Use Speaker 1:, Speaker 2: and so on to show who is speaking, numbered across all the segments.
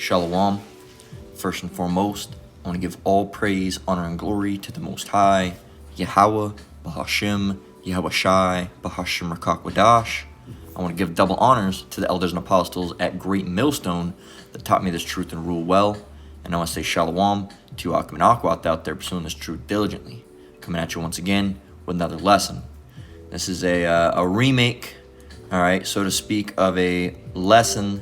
Speaker 1: Shalom. First and foremost, I want to give all praise, honor, and glory to the Most High, Yahweh, Bahashim, Yahweh Shai, Bahashim Rakakwadash. I want to give double honors to the elders and apostles at Great Millstone that taught me this truth and rule well. And I want to say shalom to Akim and Akwat out there pursuing this truth diligently. Coming at you once again with another lesson. This is a remake, all right, so to speak, of a lesson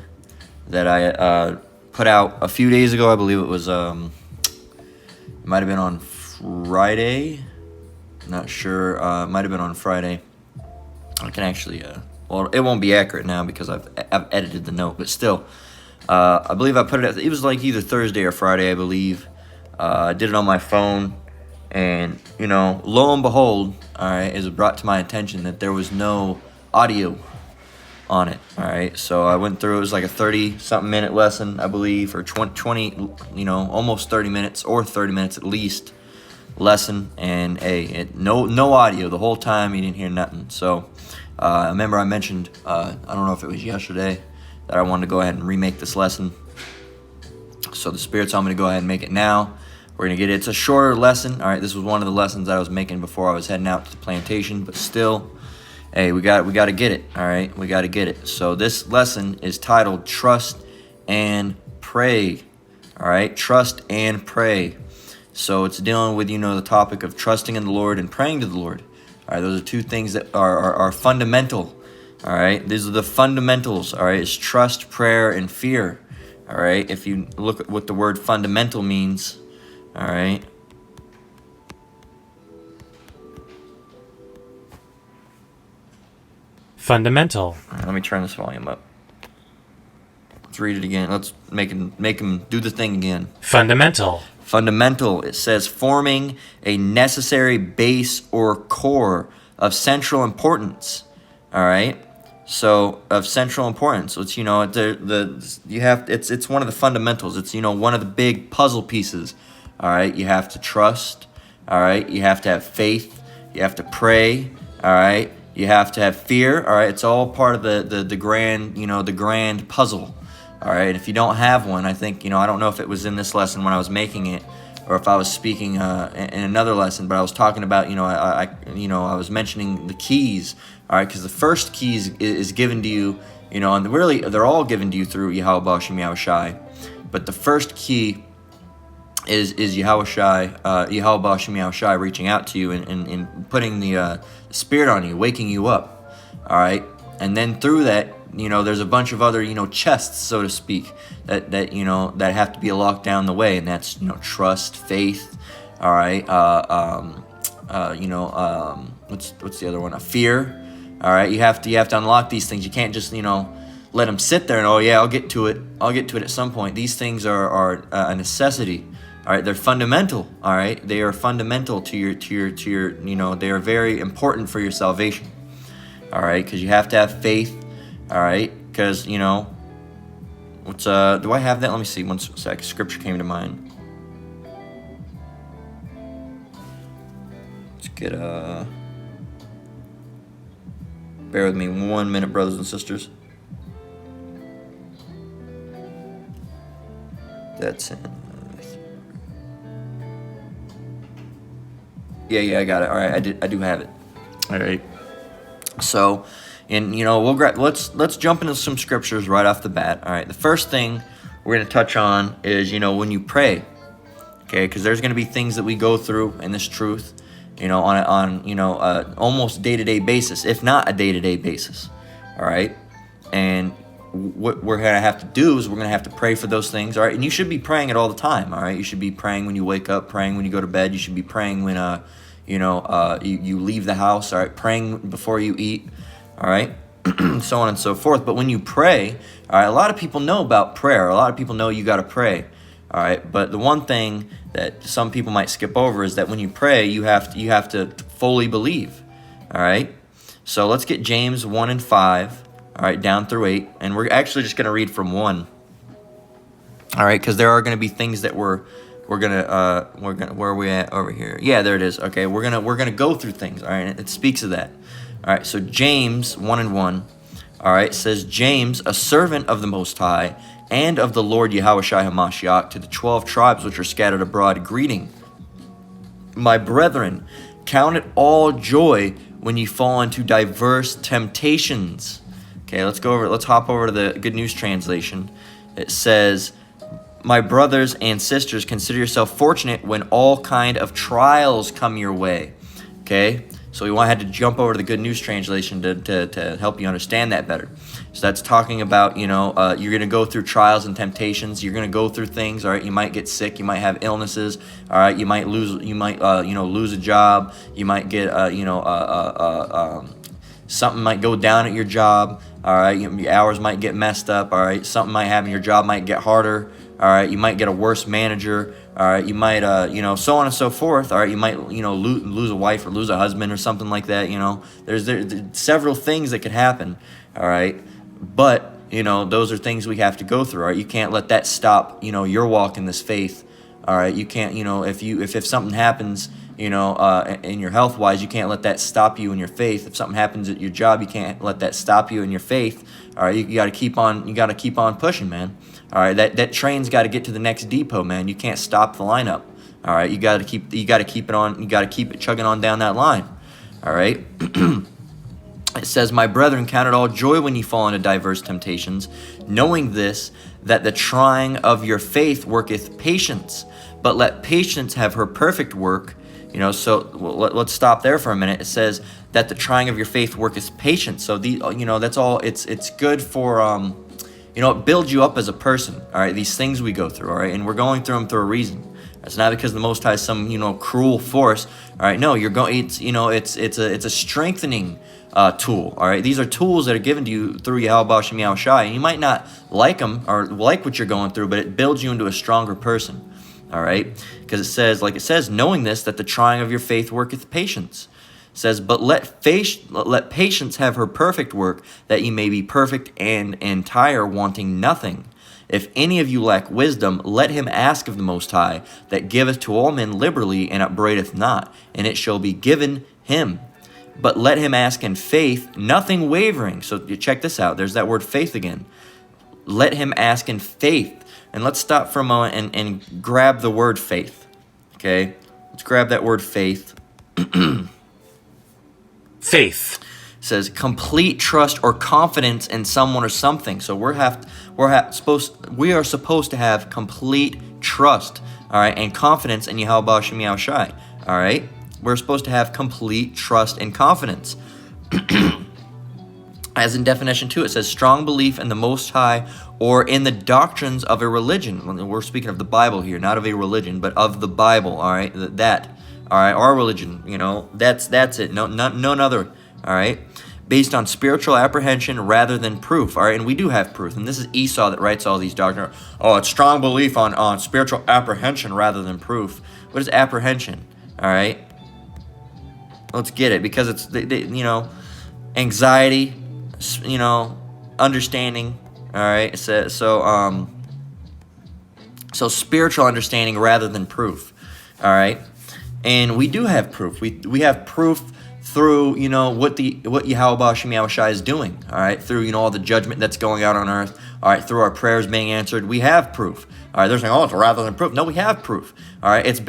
Speaker 1: that I put out a few days ago. I believe it was, it might have been on Friday. Not sure. It might have been on Friday. I can actually, well, it won't be accurate now because I've edited the note, but still, I believe I put it was like either Thursday or Friday, I believe. I did it on my phone, and, you know, lo and behold, all right, it was brought to my attention that there was no audio on it, all right? So I went through, it was like a 30-something minute lesson, I believe, or 20, you know, almost 30 minutes, or 30 minutes at least, lesson, and no audio the whole time. You didn't hear nothing. So I remember I mentioned, I don't know if it was yesterday, that I wanted to go ahead and remake this lesson. So the Spirit told me to go ahead and make it now. We're going to get it. It's a shorter lesson. All right, this was one of the lessons that I was making before I was heading out to the plantation, but still, hey, we got to get it. All right, we got to get it. So this lesson is titled Trust and Pray. All right, trust and pray. So it's dealing with, you know, the topic of trusting in the Lord and praying to the Lord. All right, those are two things that are fundamental. All right, these are the fundamentals. All right, it's trust, prayer, and fear. All right, if you look at what the word fundamental means, all right.
Speaker 2: Fundamental.
Speaker 1: All right, let me turn this volume up. Let's read it again. Let's make him do the thing again.
Speaker 2: Fundamental.
Speaker 1: Fundamental, it says forming a necessary base or core of central importance. All right, so of central importance. It's, you know, it's one of the fundamentals. It's, you know, one of the big puzzle pieces. All right, you have to trust. All right, you have to have faith. You have to pray. All right, you have to have fear. All right, it's all part of the grand, you know, the grand puzzle. All right, if you don't have one, I think, you know, I don't know if it was in this lesson when I was making it, or if I was speaking in another lesson, but I was talking about, you know, I was mentioning the keys. All right, because the first key is given to you, you know, and really they're all given to you through Yahweh Bashim Yahweh Shai, but the first key is Yahweh Shai, Yahweh Bashim Yahweh Shai reaching out to you and putting the Spirit on you, waking you up. All right, and then through that, you know, there's a bunch of other, you know, chests, so to speak, that you know, that have to be locked down the way, and that's, you know, trust, faith, all right, you know, what's the other one? Fear, all right. You have to unlock these things. You can't just, you know, let them sit there and, oh yeah, I'll get to it at some point. These things are a necessity. All right, they're fundamental. All right, they are fundamental to your, you know, they are very important for your salvation. All right, because you have to have faith. All right, because, you know, what's do I have that? Let me see. One sec. Scripture came to mind. Let's get bear with me 1 minute, brothers and sisters. That's in. Yeah, I got it. All right, I do have it. All right. So, and, you know, let's jump into some scriptures right off the bat. All right, the first thing we're going to touch on is, you know, when you pray, okay, because there's going to be things that we go through in this truth, you know, on you know, almost day-to-day basis, if not a day-to-day basis. All right, and what we're going to have to do is we're going to have to pray for those things. All right, and you should be praying it all the time. All right, you should be praying when you wake up, praying when you go to bed. You should be praying when you know, you leave the house. All right, praying before you eat. All right, so on and so forth. But when you pray, all right, a lot of people know about prayer. A lot of people know you got to pray. All right, but the one thing that some people might skip over is that when you pray, you have to fully believe. All right, so let's get James 1 and 5. All right, down through 8, and we're actually just gonna read from 1. All right, because there are gonna be things that we're gonna where are we at over here? Yeah, there it is. Okay, we're gonna go through things. All right, it speaks of that. All right, so James 1 and 1. All right, it says, James, a servant of the Most High and of the Lord Yahushua HaMashiach, to the 12 tribes which are scattered abroad, greeting. My brethren, count it all joy when you fall into diverse temptations. Okay, let's hop over to the Good News Translation. It says, my brothers and sisters, consider yourself fortunate when all kind of trials come your way. Okay, so we had to jump over to the Good News Translation to help you understand that better. So that's talking about, you're going to go through trials and temptations. You're going to go through things. All right, you might get sick. You might have illnesses. All right, you might lose a job. You might get something might go down at your job. All right, your hours might get messed up. All right, something might happen. Your job might get harder. All right, you might get a worse manager. All right, you might, so on and so forth. All right, you might, lose a wife or lose a husband or something like that. There's several things that could happen. All right, but those are things we have to go through. All right, you can't let that stop, your walk in this faith. All right, you can't, if something happens, in your health wise, you can't let that stop you in your faith. If something happens at your job, you can't let that stop you in your faith. All right, you got to keep on pushing, man. All right, that train's got to get to the next depot, man. You can't stop the lineup. All right, you got to keep it on. You got to keep it chugging on down that line. All right. It says, my brethren, count it all joy when you fall into diverse temptations, knowing this, that the trying of your faith worketh patience. But let patience have her perfect work. Let's stop there for a minute. It says that the trying of your faith worketh patience. So that's all. It's good for it builds you up as a person. All right, these things we go through. All right, and we're going through them for a reason. It's not because the Most High is some cruel force. All right, no, you're going. It's a strengthening tool. All right, these are tools that are given to you through Yahweh Shem Yahushai, and you might not like them or like what you're going through, but it builds you into a stronger person. All right, because it says, knowing this, that the trying of your faith worketh patience. It says, but let patience have her perfect work, that ye may be perfect and entire, wanting nothing. If any of you lack wisdom, let him ask of the Most High, that giveth to all men liberally, and upbraideth not, and it shall be given him. But let him ask in faith, nothing wavering. So you check this out. There's that word faith again. Let him ask in faith. And let's stop for a moment and grab the word faith. Okay? Let's grab that word faith.
Speaker 2: Faith.
Speaker 1: It says complete trust or confidence in someone or something. So we are supposed to have complete trust, all right, and confidence in Yahweh Shem Yahushai. All right? We're supposed to have complete trust and confidence. As in definition 2, it says strong belief in the Most High or in the doctrines of a religion. We're speaking of the Bible here, not of a religion, but of the Bible, all right? Our religion, that's it. None other, all right? Based on spiritual apprehension rather than proof, all right? And we do have proof, and this is Esau that writes all these doctrines. Oh, it's strong belief on spiritual apprehension rather than proof. What is apprehension, all right? Let's get it, because it's, anxiety, understanding, all right? So spiritual understanding rather than proof, all right? And we do have proof. We have proof through, what Yahweh Shem Yahushai is doing, all right? Through, all the judgment that's going out on earth, all right? Through our prayers being answered, we have proof. All right, they're saying, oh, it's rather than proof. No, we have proof. All right, it's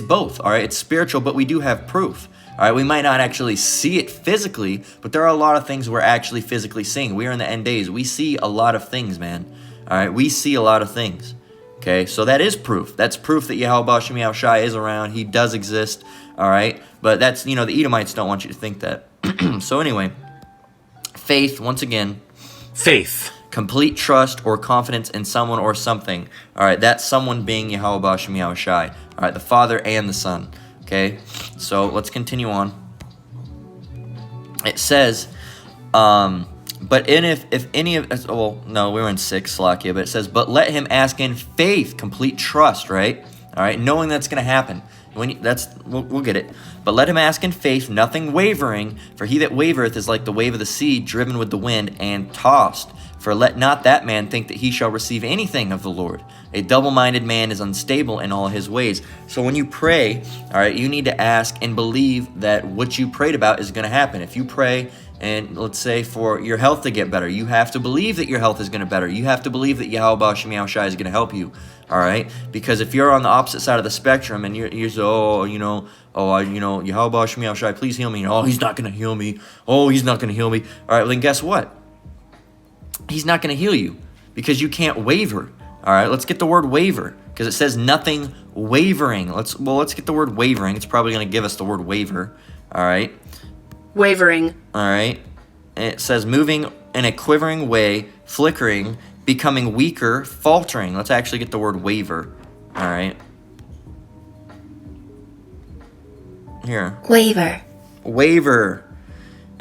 Speaker 1: both. All right, it's spiritual, but we do have proof. All right, we might not actually see it physically, but there are a lot of things we're actually physically seeing. We are in the end days. We see a lot of things, man. All right, we see a lot of things. Okay, so that is proof. That's proof that Yahweh Shem Yahushai is around. He does exist. All right, but that's, the Edomites don't want you to think that. So anyway, faith, once again.
Speaker 2: Faith.
Speaker 1: Complete trust or confidence in someone or something. All right, that someone being Yahweh Shem Yahushai. All right, the Father and the Son. Okay, so let's continue on. It says, but if any of us, well, no, we're in 6, Slakia, but it says, but let him ask in faith, complete trust, right? All right, knowing that's going to happen. We'll get it. But let him ask in faith, nothing wavering, for he that wavereth is like the wave of the sea, driven with the wind and tossed. For let not that man think that he shall receive anything of the Lord. A double-minded man is unstable in all his ways. So when you pray, all right, you need to ask and believe that what you prayed about is going to happen. If you pray And let's say for your health to get better, you have to believe that your health is going to better. You have to believe that Yahweh Ba'ashem Yahushai is going to help you. All right? Because if you're on the opposite side of the spectrum and you're so, Yahweh Ba'ashem Yahushai, please heal me. Oh, he's not going to heal me. Oh, he's not going to heal me. All right, well, then guess what? He's not going to heal you because you can't waver. All right, let's get the word waver because it says nothing wavering. Let's get the word wavering. It's probably going to give us the word waver. All right.
Speaker 3: Wavering.
Speaker 1: All right. And it says moving in a quivering way, flickering, becoming weaker, faltering. Let's actually get the word waver. All right. Here.
Speaker 3: Waver.
Speaker 1: Waver.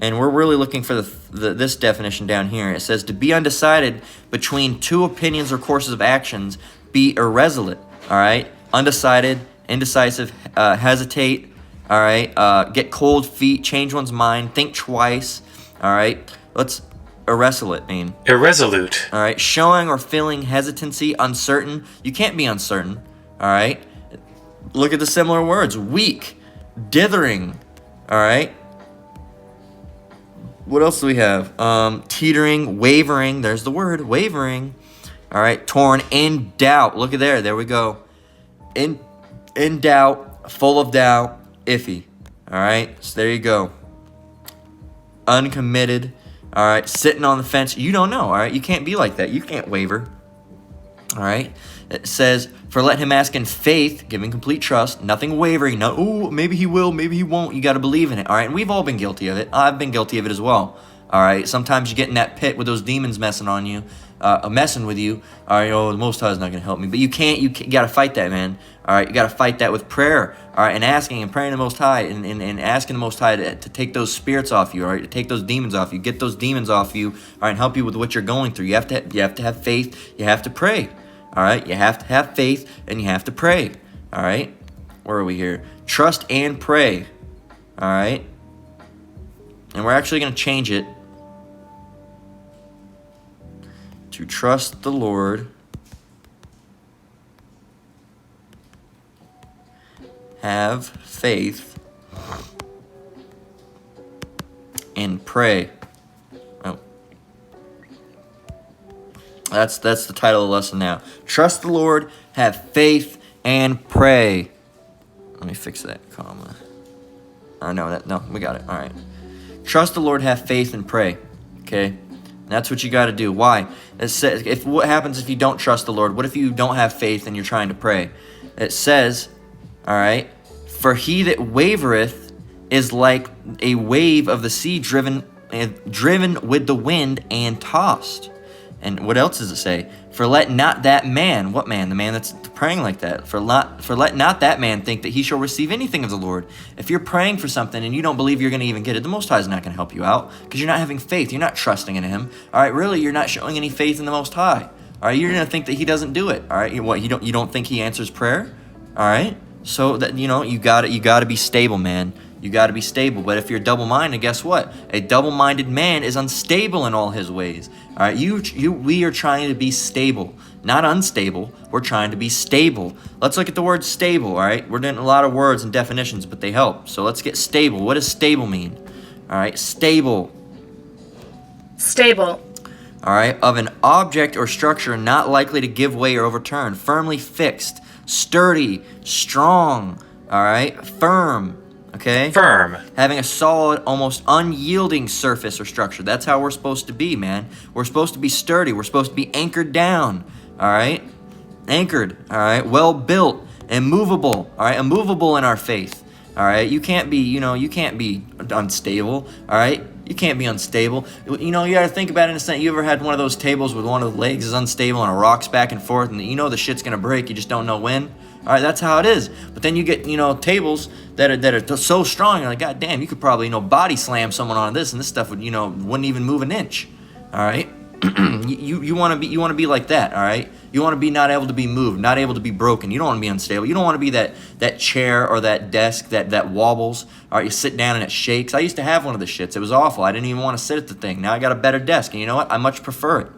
Speaker 1: And we're really looking for this definition down here. It says to be undecided between two opinions or courses of actions, be irresolute. All right. Undecided, indecisive, hesitate. All right, get cold feet, change one's mind, think twice. All right, let's irresolute mean.
Speaker 2: Irresolute.
Speaker 1: All right, showing or feeling hesitancy, uncertain. You can't be uncertain. All right, look at the similar words: weak, dithering. All right. What else do we have? Teetering, wavering. There's the word wavering. All right, torn, in doubt. Look at there. There we go. In doubt, full of doubt. Iffy. All right, so there you go. Uncommitted. All right, sitting on the fence. You don't know. All right, you can't be like that. You can't waver. All right, it says for let him ask in faith, giving complete trust, nothing wavering. No, ooh, maybe he will, maybe he won't. You got to believe in it. All right, and we've all been guilty of it. I've been guilty of it as well. All right, sometimes you get in that pit with those demons messing on you, messing with you. All right, the Most High is not going to help me, but you can't. You got to fight that, man. All right, you got to fight that with prayer. All right, and asking and praying to the Most High and asking the Most High to take those spirits off you. All right, to take those demons off you, get those demons off you. All right, and help you with what you're going through. You have to have faith. You have to pray. All right, you have to have faith and you have to pray. All right, where are we here? Trust and pray. All right, and we're actually going to change it to trust the Lord, have faith, and pray. Oh. That's the title of the lesson now. Trust the Lord, have faith, and pray. Let me fix that comma. No, we got it. All right. Trust the Lord, have faith, and pray. Okay? That's what you got to do. Why? It says, what happens if you don't trust the Lord? What if you don't have faith and you're trying to pray? It says, all right, for he that wavereth is like a wave of the sea driven with the wind and tossed. And what else does it say? For let not that man, what man? The man that's praying like that. For let not that man think that he shall receive anything of the Lord. If you're praying for something and you don't believe you're going to even get it, the Most High is not going to help you out because you're not having faith. You're not trusting in Him. All right, really, you're not showing any faith in the Most High. All right, you're going to think that He doesn't do it. All right, you don't think He answers prayer? All right, so that you got to be stable, man. You got to be stable. But if you're double-minded, guess what? A double-minded man is unstable in all his ways. All right, we are trying to be stable, not unstable. We're trying to be stable. Let's look at the word stable. All right, we're doing a lot of words and definitions, but they help. So let's get stable. What does stable mean? All right, stable.
Speaker 3: Stable.
Speaker 1: All right, of an object or structure not likely to give way or overturn, firmly fixed, sturdy, strong. All right, firm. Okay?
Speaker 2: Firm.
Speaker 1: Having a solid, almost unyielding surface or structure. That's how we're supposed to be, man. We're supposed to be sturdy. We're supposed to be anchored down. All right? Anchored. All right? Well built. Immovable. All right? Immovable in our faith. All right? You can't be unstable. All right? You can't be unstable. You got to think about it in a sense. You ever had one of those tables with one of the legs is unstable and it rocks back and forth and the shit's going to break. You just don't know when. All right, that's how it is. But then you get, tables that are so strong. You're like, God damn, you could probably, body slam someone on this, and this stuff wouldn't even move an inch. All right, you want to be like that. All right, you want to be not able to be moved, not able to be broken. You don't want to be unstable. You don't want to be that chair or that desk that wobbles. All right, you sit down and it shakes. I used to have one of the shits. It was awful. I didn't even want to sit at the thing. Now I got a better desk, and you know what? I much prefer it.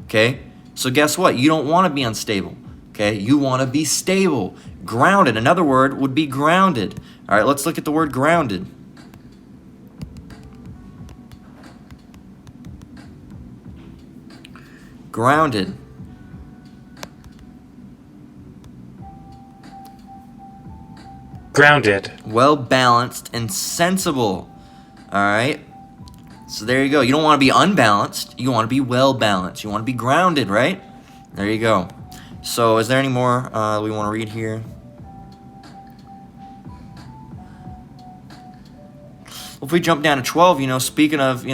Speaker 1: Okay, so guess what? You don't want to be unstable. Okay, you want to be stable, grounded. Another word would be grounded. All right, let's look at the word grounded. grounded.
Speaker 2: Grounded.
Speaker 1: Well balanced and sensible. All right. So there you go. You don't want to be unbalanced. You want to be well balanced. You want to be grounded, right? There you go. So is there any more we want to read here? If we jump down to 12, speaking of,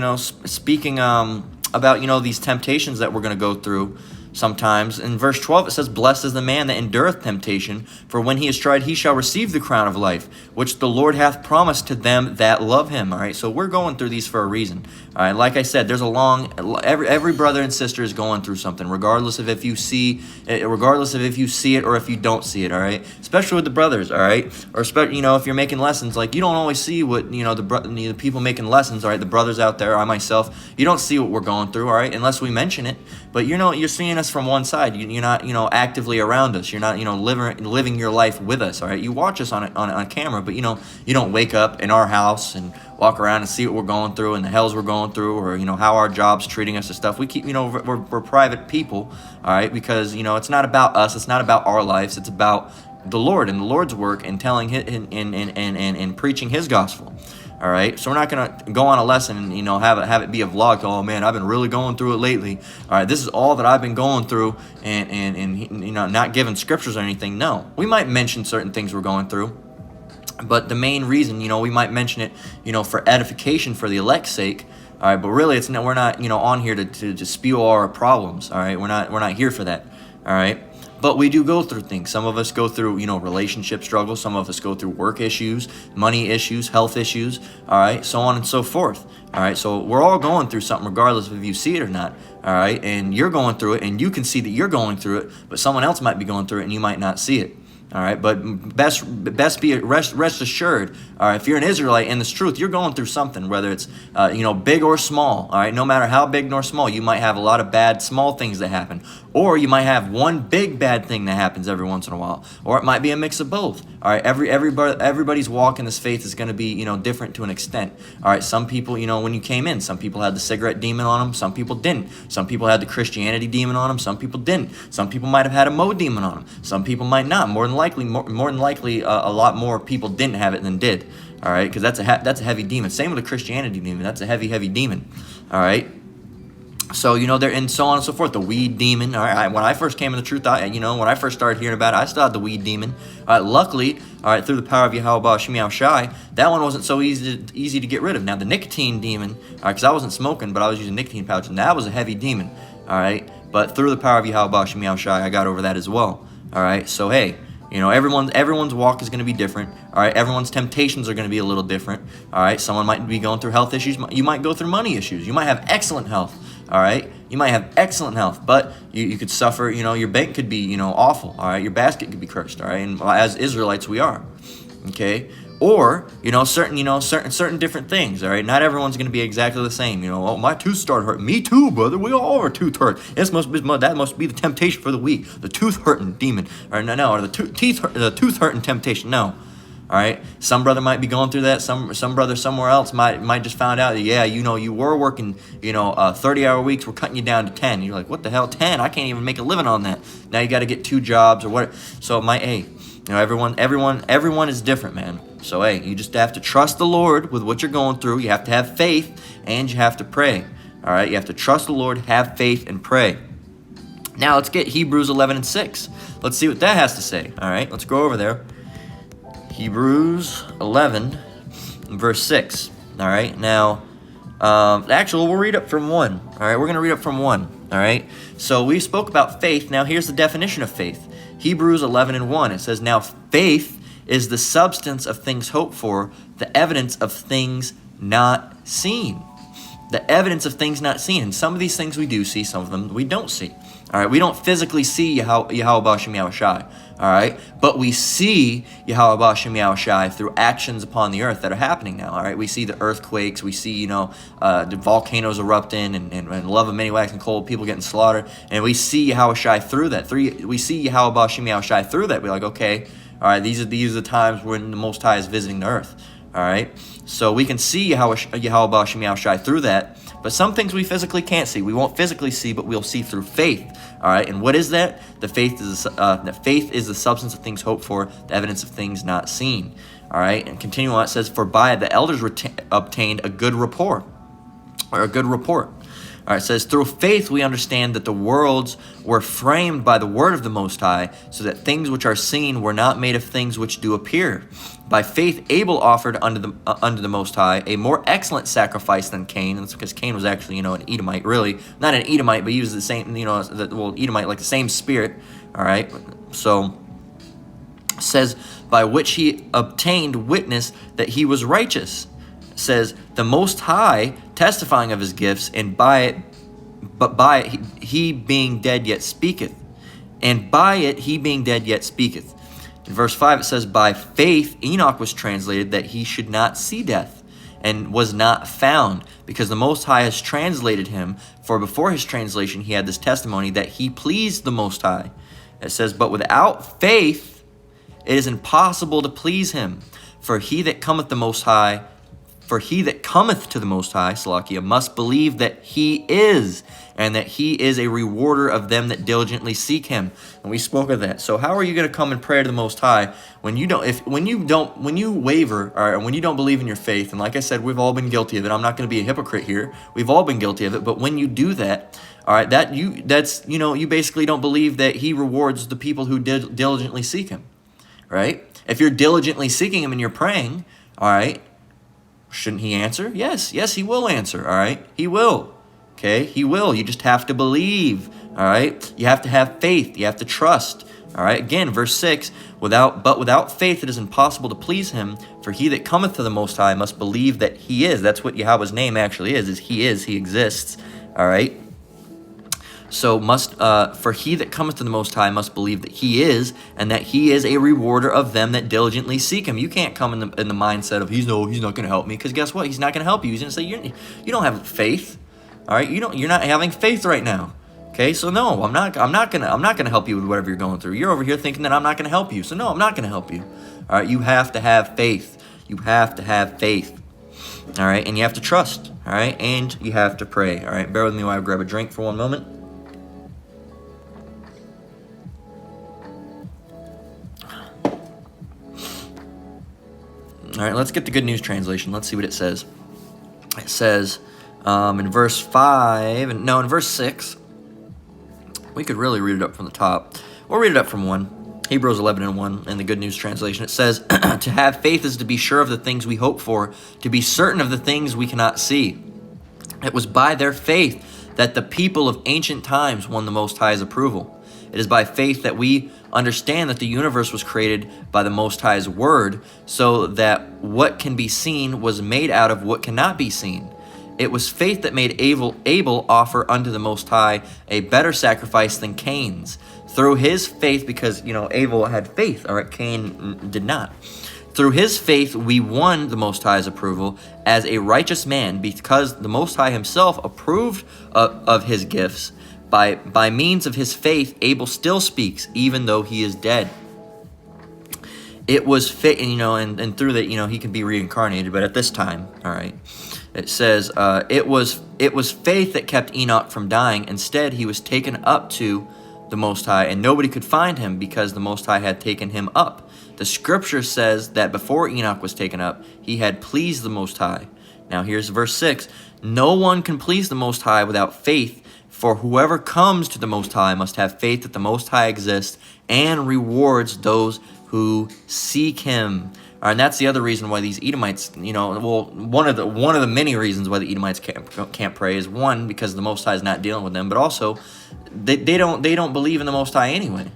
Speaker 1: about, these temptations that we're going to go through sometimes. In verse 12, it says, "Blessed is the man that endureth temptation, for when he is tried, he shall receive the crown of life, which the Lord hath promised to them that love him." All right, so we're going through these for a reason. All right, like I said, there's every brother and sister is going through something, regardless of if you see it or if you don't see it. All right, especially with the brothers. All right, or if you're making lessons, like you don't always see what the people making lessons. All right, the brothers out there, I myself, you don't see what we're going through. All right, unless we mention it. But you're seeing us from one side. You're not actively around us. You're not living your life with us. All right, you watch us on camera, but you don't wake up in our house and walk around and see what we're going through and the hells we're going through, or how our job's treating us and stuff. We keep we're private people. All right, because it's not about us. It's not about our lives. It's about the Lord and the Lord's work and telling and preaching His gospel. All right, so we're not gonna go on a lesson and have it be a vlog. Oh man, I've been really going through it lately. All right, this is all that I've been going through, and not giving scriptures or anything. No, we might mention certain things we're going through, but the main reason, we might mention it, for edification, for the elect's sake. All right, but really, we're not on here to spew all our problems. All right, we're not here for that. All right. But we do go through things. Some of us go through, relationship struggles. Some of us go through work issues, money issues, health issues, all right, so on and so forth. All right, so we're all going through something regardless of if you see it or not, all right? And you're going through it, and you can see that you're going through it, but someone else might be going through it, and you might not see it. All right, but rest assured. All right, if you're an Israelite in this truth, you're going through something, whether it's big or small. All right, no matter how big nor small, you might have a lot of bad small things that happen, or you might have one big bad thing that happens every once in a while, or it might be a mix of both. All right, everybody's walk in this faith is going to be different to an extent. All right, some people when you came in, some people had the cigarette demon on them, some people didn't. Some people had the Christianity demon on them, some people didn't. Some people might have had a Mo demon on them, some people might not. More than likely, a lot more people didn't have it than did. All right, because that's a heavy demon. Same with the Christianity demon. That's a heavy demon. All right. So there, and so on and so forth. The weed demon. All right. When I first came in the truth, when I first started hearing about it, I still had the weed demon. All right. Luckily, all right, through the power of Yahweh Ba'Shem Yahushai, that one wasn't so easy to get rid of. Now the nicotine demon. All right, because I wasn't smoking, but I was using nicotine pouches, and that was a heavy demon. All right. But through the power of Yahweh Ba'Shem Yahushai, I got over that as well. All right. So hey. Everyone's walk is going to be different. All right, everyone's temptations are going to be a little different. All right, someone might be going through health issues. You might go through money issues. You might have excellent health. All right, you might have excellent health, but you could suffer. Your bank could be awful. All right, your basket could be cursed. All right, and as Israelites we are. Okay. Or certain different things. All right, not everyone's going to be exactly the same. Oh, my tooth started hurting. Me too, brother. We all are tooth hurt. That must be the temptation for the weak. The tooth hurting demon. Or no, or the tooth hurting temptation. No. All right. Some brother might be going through that. Some brother somewhere else might just found out that you were working 30-hour weeks. We're cutting you down to 10. You're like, what the hell, 10? I can't even make a living on that. Now you got to get 2 jobs or what? So everyone is different, man. So, hey, you just have to trust the Lord with what you're going through. You have to have faith, and you have to pray. All right? You have to trust the Lord, have faith, and pray. Now, let's get Hebrews 11:6. Let's see what that has to say. All right? Let's go over there. Hebrews 11, verse 6. All right? Now, actually, we'll read up from 1. All right? We're going to read up from 1. All right? So, we spoke about faith. Now, here's the definition of faith. Hebrews 11:1. It says, "Now, faith is the substance of things hoped for, the evidence of things not seen." The evidence of things not seen. And some of these things we do see, some of them we don't see. All right, we don't physically see Yahweh Ba'Shem Yahushai. All right, but we see Yahweh Ba'Shem Yahushai through actions upon the earth that are happening now. All right, we see the earthquakes, we see the volcanoes erupting and love of many waxing cold, people getting slaughtered, and we see Yahushai through that. We see Yahweh Ba'Shem Yahushai through that. We're like, okay. All right, these are the times when the Most High is visiting the earth. All right, so we can see Yahweh Ba'Shem Yahushai through that, But some things we physically can't see. We won't physically see, but we'll see through faith. All right, and what is that? The faith is the substance of things hoped for, the evidence of things not seen. All right, and continuing on, it says, for by it the elders obtained a good report, or a good report. All right, it says, through faith we understand that the worlds were framed by the word of the Most High, so that things which are seen were not made of things which do appear. By faith Abel offered unto the Most High a more excellent sacrifice than Cain. And that's because Cain was actually, an Edomite, really. Not an Edomite, but he was the same, Edomite, like the same spirit. All right, so it says, by which he obtained witness that he was righteous. It says, the Most High testifying of his gifts, and by it he being dead yet speaketh. And by it he being dead yet speaketh. In verse 5 it says, by faith Enoch was translated that he should not see death, and was not found, because the Most High has translated him. For before his translation he had this testimony that he pleased the Most High. It says, but without faith it is impossible to please him. For he that cometh to the Most High, Salakia, must believe that he is, and that he is a rewarder of them that diligently seek him. And we spoke of that. So how are you going to come and pray to the Most High when you waver, or when you don't believe in your faith? And like I said, we've all been guilty of it. I'm not going to be a hypocrite here. We've all been guilty of it. But when you do that, all right, you basically don't believe that he rewards the people who diligently seek him, right? If you're diligently seeking him and you're praying, all right, shouldn't he answer? Yes, he will answer, all right? He will, okay? He will. You just have to believe, all right? You have to have faith. You have to trust, all right? Again, verse 6, without faith it is impossible to please him, for he that cometh to the Most High must believe that he is. That's what Yahweh's name actually is he exists, all right? So for he that cometh to the Most High must believe that he is, and that he is a rewarder of them that diligently seek him. You can't come in the mindset of he's not going to help me, because guess what? He's not going to help you. He's going to say you don't have faith. All right, you're not having faith right now. Okay, so no, I'm not gonna help you with whatever you're going through. You're over here thinking that I'm not going to help you. So no, I'm not going to help you. All right, you have to have faith. You have to have faith. All right, and you have to trust. All right, and you have to pray. All right, bear with me while I grab a drink for one moment. All right, let's get the Good News Translation. Let's see what it says. It says in verse 6, we could really read it up from the top. We'll read it up from 1. Hebrews 11:1 in the Good News Translation. It says, to have faith is to be sure of the things we hope for, to be certain of the things we cannot see. It was by their faith that the people of ancient times won the Most High's approval. It is by faith that we understand that the universe was created by the Most High's word, so that what can be seen was made out of what cannot be seen. It was faith that made Abel offer unto the Most High a better sacrifice than Cain's. Through his faith, because, Abel had faith, all right, Cain did not. Through his faith, we won the Most High's approval as a righteous man, because the Most High himself approved of his gifts. By means of his faith, Abel still speaks, even though he is dead. It was faith, and through that, he can be reincarnated. But at this time, all right, it says it was faith that kept Enoch from dying. Instead, he was taken up to the Most High, and nobody could find him because the Most High had taken him up. The Scripture says that before Enoch was taken up, he had pleased the Most High. Now here's verse 6. No one can please the Most High without faith. For whoever comes to the Most High must have faith that the Most High exists and rewards those who seek him. All right, and that's the other reason why these Edomites, one of the many reasons why the Edomites can't pray is, one, because the Most High is not dealing with them, but also they don't believe in the Most High anyway.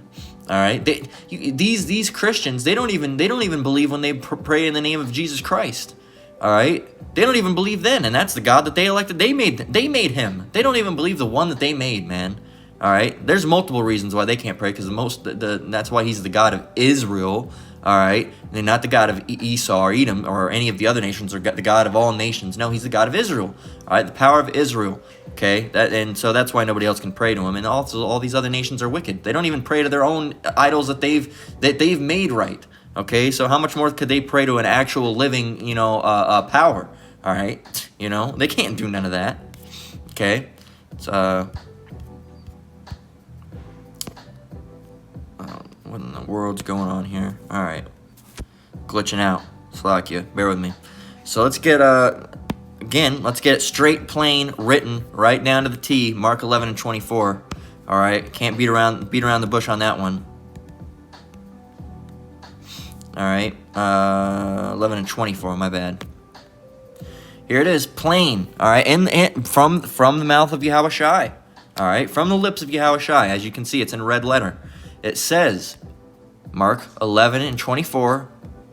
Speaker 1: All right, these Christians, they don't even believe when they pray in the name of Jesus Christ. All right, they don't even believe then, and that's the God that they elected. They made him. They don't even believe the one that they made, man. All right, there's multiple reasons why they can't pray, because that's why he's the God of Israel. All right, and not the God of Esau or Edom or any of the other nations, or the God of all nations. No, he's the God of Israel. All right, the power of Israel. Okay, and so that's why nobody else can pray to him. And also, all these other nations are wicked. They don't even pray to their own idols that they've made right. Okay, so how much more could they pray to an actual living, power? All right, they can't do none of that. Okay? It's, what in the world's going on here? All right. Glitching out. Slack you. Bear with me. So let's get, again, let's get it straight, plain, written, right down to the T. Mark 11 and 24. All right? Can't beat around the bush on that one. All right, 11 and 24, my bad. Here it is, plain, all right, and from the mouth of Yahushai, all right, from the lips of Yahushai. As you can see, it's in red letter. It says, Mark 11 and 24,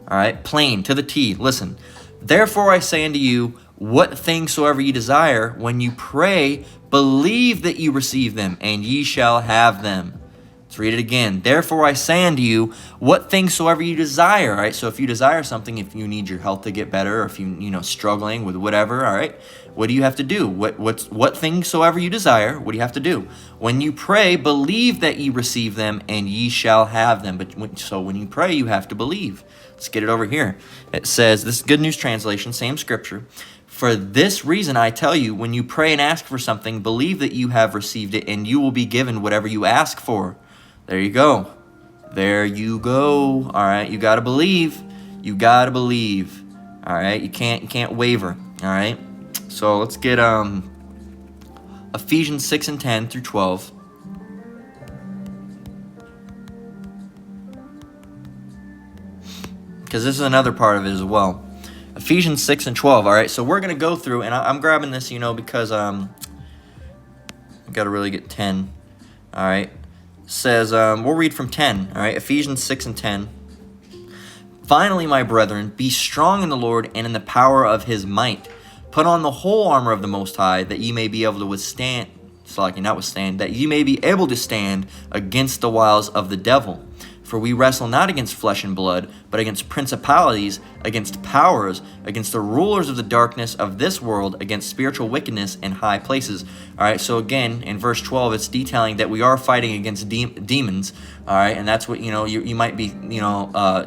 Speaker 1: all right, plain, to the T. Listen, therefore I say unto you, what things soever ye desire, when you pray, believe that you receive them, and ye shall have them. Let's read it again. Therefore I say unto you, what things soever you desire. All right. So if you desire something, if you need your health to get better, or if you struggling with whatever, all right, what do you have to do? What things soever you desire, what do you have to do? When you pray, believe that ye receive them, and ye shall have them. So when you pray, you have to believe. Let's get it over here. It says, this is Good News Translation, same scripture. For this reason I tell you, when you pray and ask for something, believe that you have received it, and you will be given whatever you ask for. There you go. There you go. All right, you got to believe. You got to believe. All right, you can't waver. All right. So let's get Ephesians 6 and 10 through 12. Because this is another part of it as well. Ephesians 6 and 12. All right, so we're going to go through, and I'm grabbing this, because I've got to really get 10. All right. Says, we'll read from 10, all right, Ephesians 6 and 10. Finally, my brethren, be strong in the Lord and in the power of his might. Put on the whole armor of the Most High, that ye may be able to withstand, that ye may be able to stand against the wiles of the devil. For we wrestle not against flesh and blood, but against principalities, against powers, against the rulers of the darkness of this world, against spiritual wickedness in high places. All right, so again, in verse 12, it's detailing that we are fighting against demons. All right, and that's what, you might be,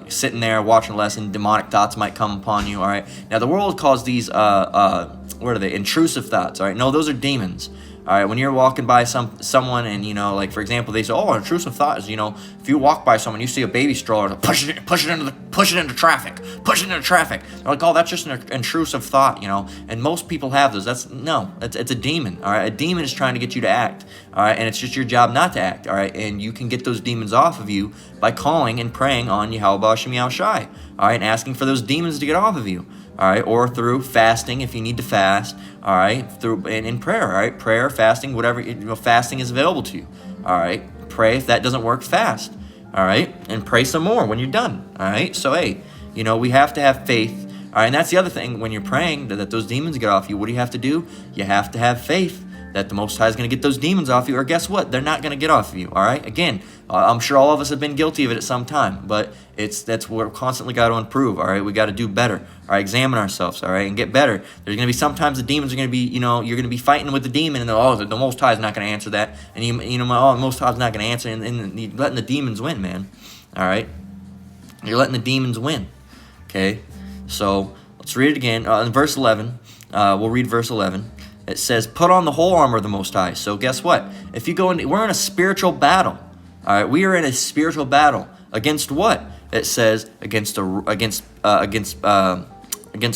Speaker 1: sitting there watching a lesson, demonic thoughts might come upon you. All right, now the world calls these, what are they, intrusive thoughts. All right, no, those are demons. All right, when you're walking by someone and, like, for example, they say, oh, intrusive thought is, if you walk by someone, you see a baby stroller, push it into traffic. They're like, oh, that's just an intrusive thought, and most people have those. It's a demon. All right, a demon is trying to get you to act. All right, and it's just your job not to act. All right, and you can get those demons off of you by calling and praying on Yahweh B'Shem Yahushai. All right, and asking for those demons to get off of you. All right, or through fasting if you need to fast. All right, through and in prayer. All right, prayer, fasting, whatever fasting is available to you. All right, pray. If that doesn't work, fast. All right, and pray some more when you're done. All right, so hey, we have to have faith. All right, and that's the other thing when you're praying that those demons get off you. What do you have to do? You have to have faith that the Most High is going to get those demons off you, or guess what? They're not going to get off of you. All right, again, I'm sure all of us have been guilty of it at some time, but that's what we're constantly got to improve. All right, we got to do better. All right, examine ourselves. All right, and get better. There's going to be sometimes the demons are going to be, you're going to be fighting with the demon, and the Most High is not going to answer that, and the Most High is not going to answer, and you're letting the demons win, man. All right, you're letting the demons win. Okay, so let's read it again. In verse 11, we'll read verse 11. It says, put on the whole armor of the Most High. So guess what? If you we're in a spiritual battle. All right, we are in a spiritual battle against what? It says against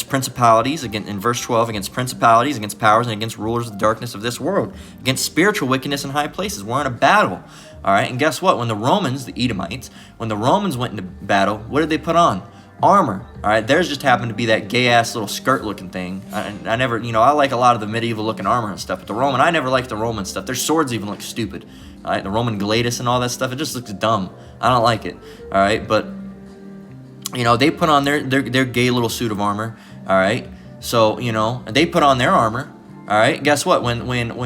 Speaker 1: principalities. Again, in verse 12, against principalities, against powers, and against rulers of the darkness of this world, against spiritual wickedness in high places. We're in a battle. All right, and guess what? When the Romans, the Edomites, when the Romans went into battle, what did they put on? Armor. All right, theirs just happened to be that gay-ass little skirt-looking thing. I never, I like a lot of the medieval-looking armor and stuff, but I never liked the Roman stuff. Their swords even look stupid. All right, the Roman gladius and all that stuff, it just looks dumb. I don't like it. All right, but, they put on their gay little suit of armor. All right, so, they put on their armor. All right, guess what? When in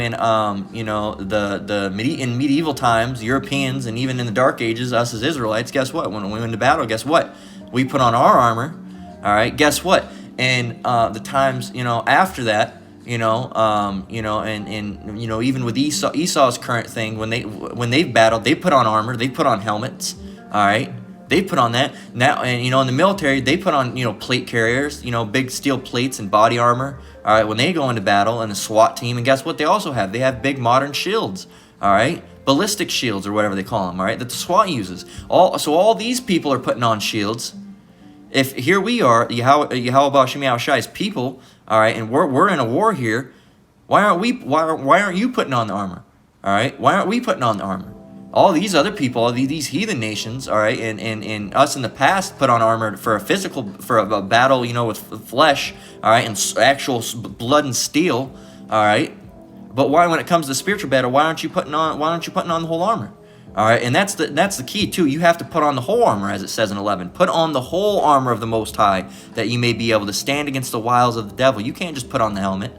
Speaker 1: medieval times, Europeans, and even in the Dark Ages, us as Israelites, guess what? When we went to battle, guess what? We put on our armor. All right, guess what? And the times, after that, and even with Esau's current thing, when they've battled, they put on armor, they put on helmets. All right, They put on that now, and in the military they put on plate carriers, big steel plates and body armor. All right, when they go into battle and the SWAT team, and guess what? They also have big modern shields. All right, ballistic shields or whatever they call them. All right, that the SWAT uses. All these people are putting on shields. If here we are, Yahweh Ba'Shem Yahushai's people, all right, and we're in a war here. Why aren't you putting on the armor? All right, why aren't we putting on the armor? All these other people, all these heathen nations, all right, and us in the past put on armor for a battle, with flesh, all right, and actual blood and steel, all right. But why, when it comes to spiritual battle, why aren't you putting on the whole armor? All right, and that's the key too. You have to put on the whole armor, as it says in 11. Put on the whole armor of the Most High, that you may be able to stand against the wiles of the devil. You can't just put on the helmet.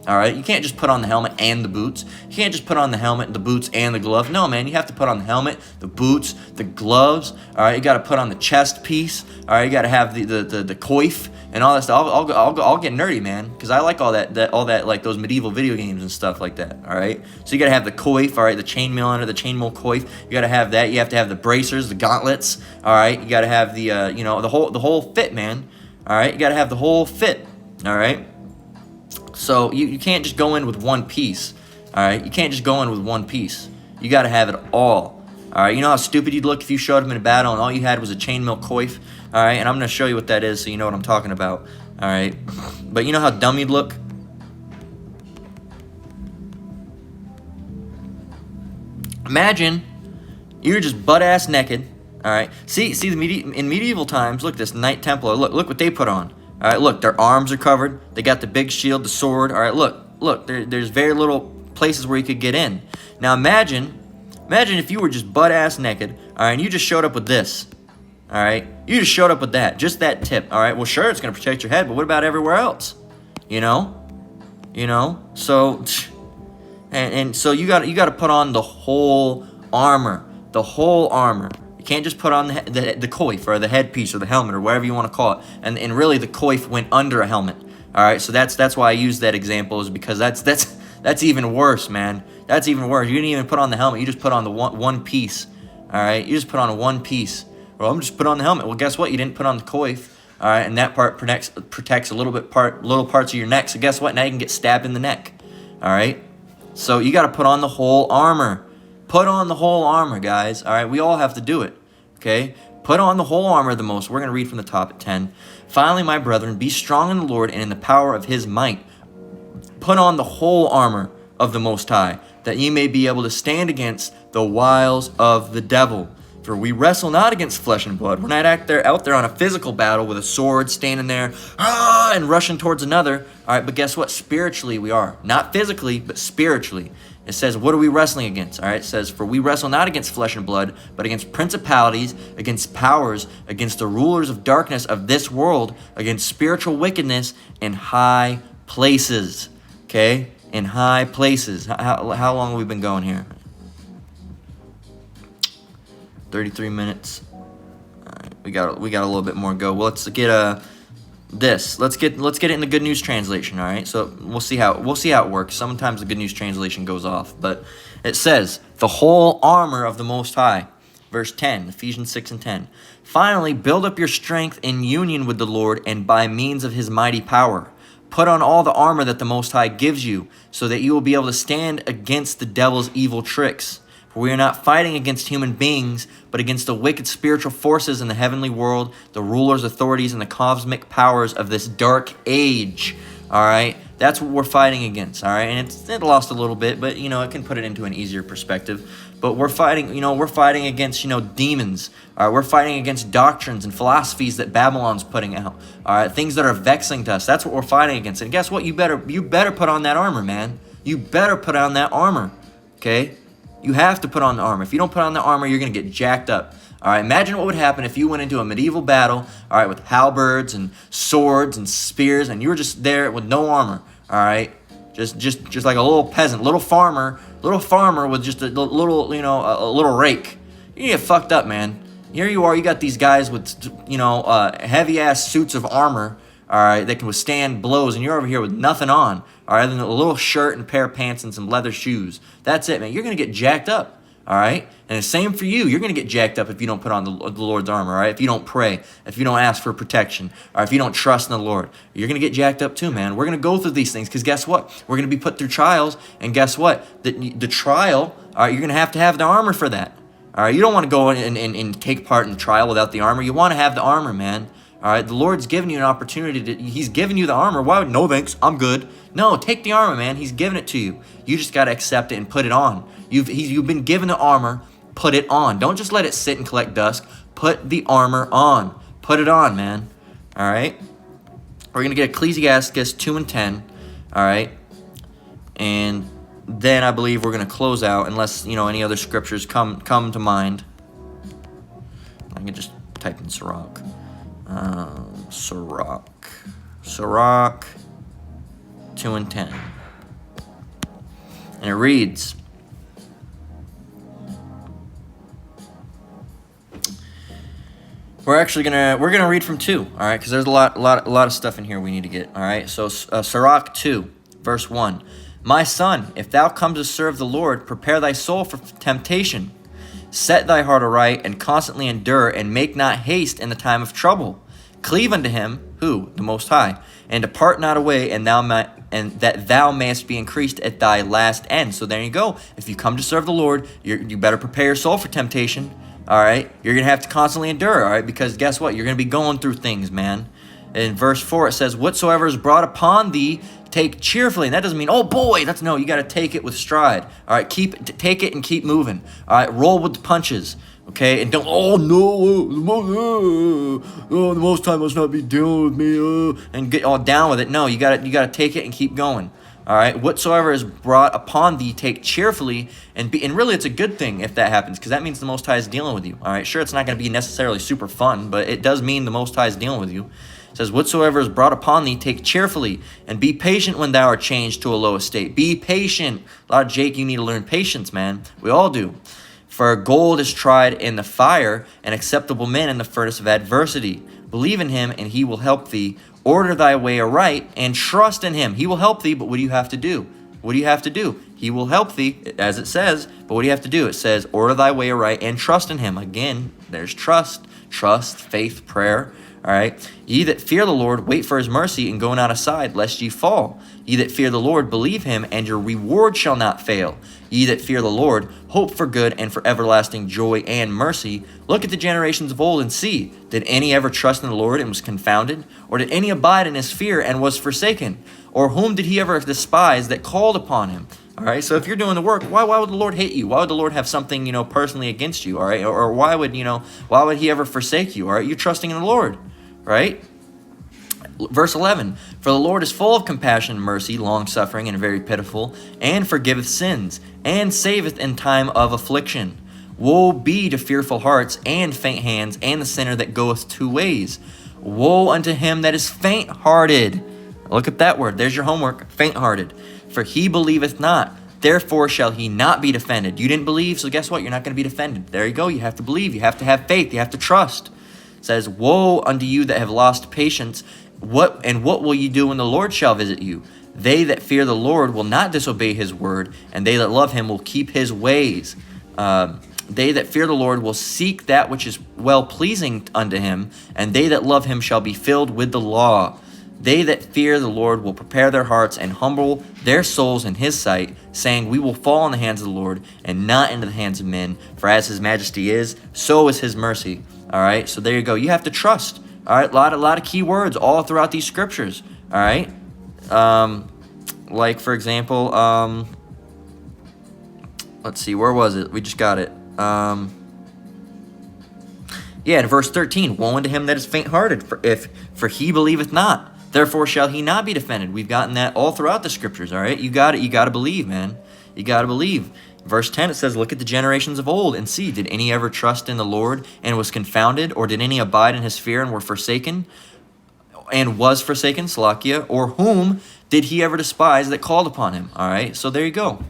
Speaker 1: All right, you can't just put on the helmet and the boots. You can't just put on the helmet, the boots, and the gloves. No, man, you have to put on the helmet, the boots, the gloves. All right, you got to put on the chest piece. All right, you got to have the coif and all that stuff. I'll get nerdy, man, because I like all that like those medieval video games and stuff like that. All right, so you got to have the coif. All right, the chainmail under the chainmail coif. You got to have that. You have to have the bracers, the gauntlets. All right, you got to have the the whole fit, man. All right, you got to have the whole fit. All right. So you can't just go in with one piece, all right? You can't just go in with one piece. You got to have it all right? You know how stupid you'd look if you showed up in a battle and all you had was a chainmail coif, all right? And I'm going to show you what that is so you know what I'm talking about, all right? But you know how dumb you'd look? Imagine you're just butt-ass naked, all right? See in medieval times, look at this Knight Templar. Look what they put on. All right, look, their arms are covered. They got the big shield, the sword. All right, look, there's very little places where you could get in. Now imagine if you were just butt-ass naked, all right, and you just showed up with this, all right? You just showed up with that, just that tip, all right? Well, sure, it's going to protect your head, but what about everywhere else? So, and so you got to put on the whole armor, You can't just put on the coif or the headpiece or the helmet or whatever you want to call it. And really the coif went under a helmet. All right, so that's why I use that example, is because that's even worse, man. That's even worse. You didn't even put on the helmet. You just put on the one piece. All right, you just put on a one piece. Well, I'm just put on the helmet. Well, guess what? You didn't put on the coif. All right, and that part protects little parts of your neck. So guess what? Now you can get stabbed in the neck. All right, so you got to put on the whole armor. Put on the whole armor, guys. All right, we all have to do it. Okay, put on the whole armor of the Most. We're going to read from the top at 10. Finally, my brethren, be strong in the Lord and in the power of his might. Put on the whole armor of the Most High, that ye may be able to stand against the wiles of the devil. For we wrestle not against flesh and blood. We're not out there on a physical battle with a sword, standing there and rushing towards another. All right, but guess what? Spiritually we are. Not physically, but spiritually. It says, what are we wrestling against? All right, it says, for we wrestle not against flesh and blood, but against principalities, against powers, against the rulers of darkness of this world, against spiritual wickedness in high places. Okay, in high places. How long have we been going here? 33 minutes. All right, we got a little bit more to go. Well, let's get Let's get it in the Good News Translation, all right? So we'll see how it works. Sometimes the Good News Translation goes off, but it says, the whole armor of the Most High. Verse 10, Ephesians 6 and 10. Finally, build up your strength in union with the Lord and by means of his mighty power. Put on all the armor that the Most High gives you, so that you will be able to stand against the devil's evil tricks. For we are not fighting against human beings, but against the wicked spiritual forces in the heavenly world, the rulers, authorities, and the cosmic powers of this dark age. All right? That's what we're fighting against, all right? And it lost a little bit, but, it can put it into an easier perspective. But we're fighting against, demons. All right? We're fighting against doctrines and philosophies that Babylon's putting out. All right? Things that are vexing to us. That's what we're fighting against. And guess what? You better put on that armor, man. You better put on that armor, okay? You have to put on the armor. If you don't put on the armor, you're going to get jacked up. All right, imagine what would happen if you went into a medieval battle, all right, with halberds and swords and spears, and you were just there with no armor, all right? Just like a little peasant, little farmer with just a little, a little rake. You get fucked up, man. Here you are, you got these guys with, heavy-ass suits of armor, all right, that can withstand blows, and you're over here with nothing on, all right, other than a little shirt and a pair of pants and some leather shoes. That's it, man. You're going to get jacked up, All right? And the same for you. You're going to get jacked up if you don't put on the Lord's armor, all right? If you don't pray, if you don't ask for protection, or if you don't trust in the Lord, you're going to get jacked up too, man. We're going to go through these things because guess what? We're going to be put through trials, and guess what? The trial, all right, you're going to have the armor for that. All right? You don't want to go and take part in the trial without the armor. You want to have the armor, man. All right? The Lord's given you an opportunity. He's given you the armor. Why would, no thanks, I'm good. No, take the armor, man. He's given it to you. You just got to accept it and put it on. You've been given the armor. Put it on. Don't just let it sit and collect dust. Put the armor on. Put it on, man. All right? We're going to get Ecclesiastes 2 and 10. All right? And then I believe we're going to close out unless, any other scriptures come to mind. I can just type in Sirach. Sirach 2 and 10. And it reads, we're gonna read from 2, all right, because there's a lot of stuff in here we need to get, all right. So Sirach 2, verse 1. My son, if thou come to serve the Lord, prepare thy soul for temptation. Set thy heart aright, and constantly endure, and make not haste in the time of trouble. Cleave unto him, who? The Most High, and depart not away, and that thou mayest be increased at thy last end. So there you go. If you come to serve the Lord, you better prepare your soul for temptation. All right, you're going to have to constantly endure, all right, because guess what? You're going to be going through things, man. In verse 4, it says, whatsoever is brought upon thee, take cheerfully. And that doesn't mean, oh boy, no, you got to take it with stride. All right, take it and keep moving. All right, roll with the punches, okay? And don't, oh no, the Most High must not be dealing with me, and get all down with it. No, you got to take it and keep going. All right, whatsoever is brought upon thee, take cheerfully, and really it's a good thing if that happens, because that means the Most High is dealing with you. All right, sure, it's not going to be necessarily super fun, but it does mean the Most High is dealing with you. It says, whatsoever is brought upon thee, take cheerfully, and be patient when thou art changed to a low estate. Be patient. A lot of Jake, you need to learn patience, man. We all do. For gold is tried in the fire, and acceptable men in the furnace of adversity. Believe in him, and he will help thee. Order thy way aright, and trust in him. He will help thee, but what do you have to do? What do you have to do? He will help thee, as it says, but what do you have to do? It says, order thy way aright, and trust in him. Again, there's trust, faith, prayer. All right. Ye that fear the Lord, wait for his mercy, and go not aside, lest ye fall. Ye that fear the Lord, believe him, and your reward shall not fail. Ye that fear the Lord, hope for good and for everlasting joy and mercy. Look at the generations of old and see. Did any ever trust in the Lord and was confounded? Or did any abide in his fear and was forsaken? Or whom did he ever despise that called upon him? All right, so if you're doing the work, why would the Lord hate you? Why would the Lord have something, personally against you? All right, or why would he ever forsake you? All right, you're trusting in the Lord, right? Verse 11, for the Lord is full of compassion and mercy, long-suffering, and very pitiful, and forgiveth sins, and saveth in time of affliction. Woe be to fearful hearts, and faint hands, and the sinner that goeth 2 ways. Woe unto him that is faint-hearted. Look at that word. There's your homework, faint-hearted. For he believeth not, therefore shall he not be defended. You didn't believe, so guess what? You're not going to be defended. There you go. You have to believe. You have to have faith. You have to trust. It says, woe unto you that have lost patience. What will ye do when the Lord shall visit you? They that fear the Lord will not disobey his word, and they that love him will keep his ways. They that fear the Lord will seek that which is well-pleasing unto him, and they that love him shall be filled with the law. They that fear the Lord will prepare their hearts and humble their souls in his sight, saying, we will fall in the hands of the Lord and not into the hands of men. For as his majesty is, so is his mercy. All right, so there you go. You have to trust. All right, a lot of key words all throughout these scriptures. All right, like for example, let's see, where was it? We just got it. Yeah, in verse 13, woe unto him that is faint-hearted, for he believeth not. Therefore shall he not be defended. We've gotten that all throughout the scriptures, all right? You got it. You got to believe, man. You got to believe. Verse 10, it says, look at the generations of old and see, did any ever trust in the Lord and was confounded? Or did any abide in his fear and were forsaken? And was forsaken, Salakia? Or whom did he ever despise that called upon him? All right, so there you go.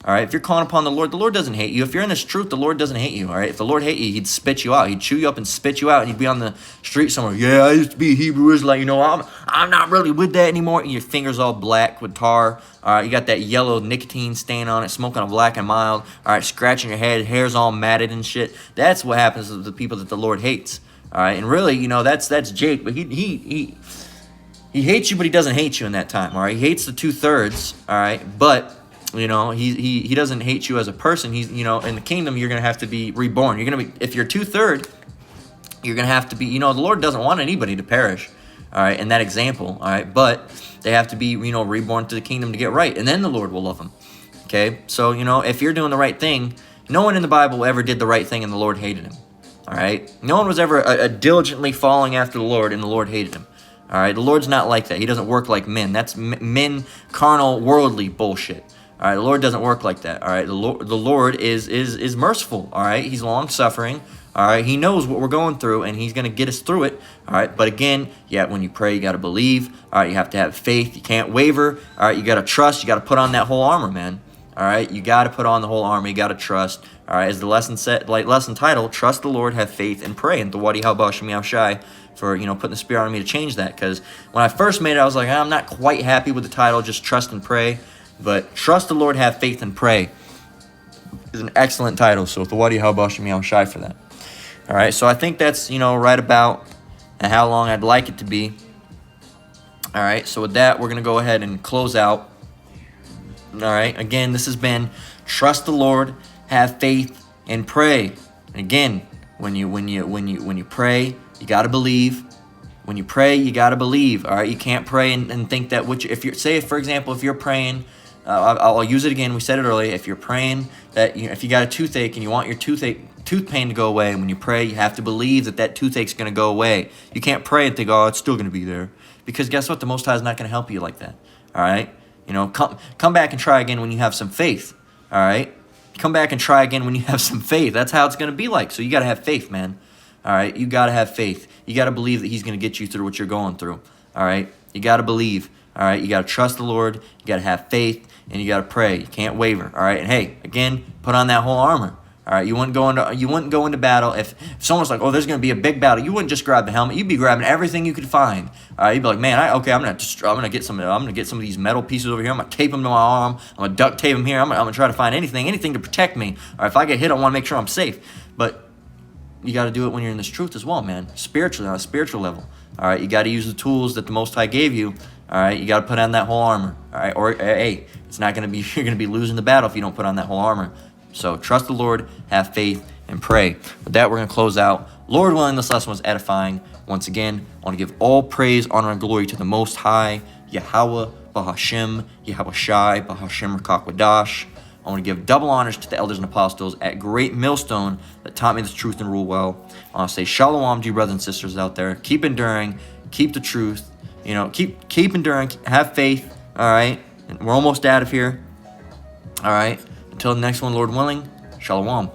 Speaker 1: All All right, if you're calling upon the Lord doesn't hate you. If you're in this truth, the Lord doesn't hate you. All right, if the Lord hate you, he'd spit you out. He'd chew you up and spit you out, and you'd be on the street somewhere. Yeah, I used to be a Hebrew Israelite. You know, I'm not really with that anymore. And your fingers all black with tar. All right, you got that yellow nicotine stain on it, smoking a Black and Mild. All right, scratching your head, hair's all matted and shit. That's what happens to the people that the Lord hates. All right, and really, you know, that's Jake, but he hates you, but he doesn't hate you in that time. All right, he hates the 2/3. All right, but you know, he doesn't hate you as a person. He's, you know, in the kingdom, you're gonna have to be reborn. You're gonna be, if you're 2/3, you're gonna have to be. You know, the Lord doesn't want anybody to perish. All right, in that example. All right, but they have to be, you know, reborn to the kingdom to get right, and then the Lord will love them. Okay, so you know, if you're doing the right thing, no one in the Bible ever did the right thing, and the Lord hated him. All right, no one was ever diligently following after the Lord, and the Lord hated him. All right, the Lord's not like that. He doesn't work like men. That's men, carnal, worldly bullshit. All right, the Lord doesn't work like that. All right, the Lord is merciful. All right, he's long suffering. All right, he knows what we're going through, and he's gonna get us through it. All right, but again, yeah, when you pray, you gotta believe. All right, you have to have faith. You can't waver. All right, you gotta trust. You gotta put on that whole armor, man. All right, you gotta put on the whole armor. You gotta trust. All right, as the lesson said, like lesson title, trust the Lord, have faith, and pray. And Tawadi Haba Shem Yahshai for, you know, putting the spirit on me to change that. Because when I first made it, I was like, I'm not quite happy with the title, just trust and pray. But trust the Lord, have faith, and pray is an excellent title. So Tawadi Haba Shem Yahshai for that. All right, so I think that's, you know, right about how long I'd like it to be. All right, so with that, we're gonna go ahead and close out. All right, again, this has been trust the Lord, have faith, and pray. And again, when you pray, you gotta believe. When you pray, you gotta believe. All right, you can't pray and think that if you're, say, for example, if you're praying. I'll use it again. We said it earlier. If you're praying that, if you got a toothache and you want your tooth pain to go away, when you pray, you have to believe that toothache's going to go away. You can't pray and think, oh, it's still going to be there, because guess what? The Most High is not going to help you like that. All right, you know, come back and try again when you have some faith. All right, come back and try again when you have some faith. That's how it's going to be like. So you got to have faith, man. All right, you got to have faith. You got to believe that He's going to get you through what you're going through. All right, you got to believe. All right, you got to trust the Lord. You got to have faith. And you got to pray. You can't waver. All right. And hey, again, put on that whole armor. All right. You wouldn't go into battle if someone's like, oh, there's going to be a big battle. You wouldn't just grab the helmet. You'd be grabbing everything you could find. All right. You'd be like, man, I'm gonna get some of these metal pieces over here. I'm gonna tape them to my arm. I'm gonna duct tape them here. I'm gonna try to find anything to protect me. All right. If I get hit, I want to make sure I'm safe. But you got to do it when you're in this truth as well, man. Spiritually, on a spiritual level. All right. You got to use the tools that the Most High gave you. All right, you got to put on that whole armor. All right, or hey, it's not going to be, you're going to be losing the battle if you don't put on that whole armor. So trust the Lord, have faith, and pray. With that, we're going to close out. Lord willing, this lesson was edifying. Once again, I want to give all praise, honor, and glory to the Most High, Yahweh, Bahashem, Yahweh Shai, Bahashem Rakakwadash. I want to give double honors to the elders and apostles at Great Millstone that taught me the truth and rule well. I want to say shalom to you brothers and sisters out there. Keep enduring, keep the truth. You know, keep enduring, have faith, all right? And we're almost out of here, all right? Until the next one, Lord willing, shalom.